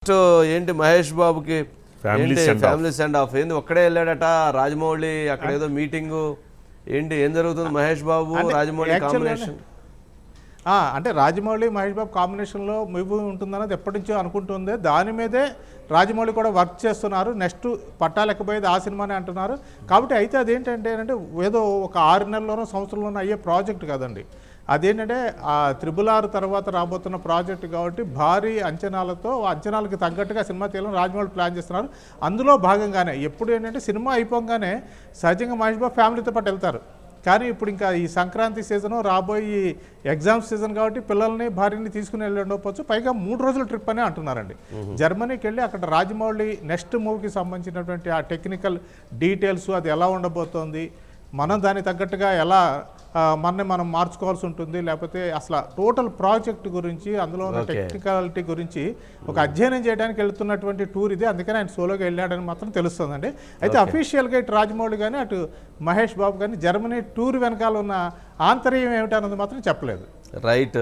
ఏంటి మహేష్ బాబుకి family send off ఏంది ఒక్కడే వెళ్ళాడట రాజమౌళి అక్కడ ఏదో మీటింగు ఏంటి ఏం జరుగుతుంది మహేష్ బాబు రాజమౌళి కాంబినేషన్ అంటే రాజమౌళి మహేష్ బాబు కాంబినేషన్లో మూవీ ఉంటుందన్నది ఎప్పటి నుంచో అనుకుంటుంది. దాని మీదే రాజమౌళి కూడా వర్క్ చేస్తున్నారు. నెక్స్ట్ పట్టాలెక్కబోయేది ఆ సినిమానే అంటున్నారు. కాబట్టి అయితే అదేంటంటే ఏదో ఒక 6 నెలల్లోనో సంవత్సరంలోనో అయ్యే ప్రాజెక్ట్ కదండి. అదేంటంటే ఆ RRR తర్వాత రాబోతున్న ప్రాజెక్ట్ కాబట్టి భారీ అంచనాలతో అంచనాలకు తగ్గట్టుగా సినిమా తీయాలని రాజమౌళి ప్లాన్ చేస్తున్నారు. అందులో భాగంగానే ఎప్పుడు ఏంటంటే సినిమా అయిపోగానే సహజంగా మహేష్ బాబు ఫ్యామిలీతో పాటు వెళ్తారు. కానీ ఇప్పుడు ఇంకా ఈ సంక్రాంతి సీజను రాబోయే ఎగ్జామ్ సీజన్ కాబట్టి పిల్లల్ని భార్యని తీసుకుని వెళ్ళి ఉండకపోవచ్చు. పైగా 3 రోజుల ట్రిప్ అనే అంటున్నారండి. జర్మనీకి వెళ్ళి అక్కడ రాజమౌళి నెక్స్ట్ మూవీకి సంబంధించినటువంటి ఆ టెక్నికల్ డీటెయిల్స్ అది ఎలా ఉండబోతోంది, మనం దానికి తగ్గట్టుగా ఎలా మనం మార్చుకోవాల్సి ఉంటుంది, లేకపోతే అసలు టోటల్ ప్రాజెక్ట్ గురించి అందులో ఉన్న టెక్నికాలిటీ గురించి ఒక అధ్యయనం చేయడానికి వెళ్తున్నటువంటి టూర్ ఇది. అందుకని ఆయన సోలోగా వెళ్ళాడని మాత్రం తెలుస్తుందండి. అయితే అఫీషియల్గా ఇటు రాజమౌళి కానీ అటు మహేష్ బాబు కానీ జర్మనీ టూర్ వెనకాల ఉన్న ఆంతర్యం ఏమిటన్నది మాత్రం చెప్పలేదు. రైట్.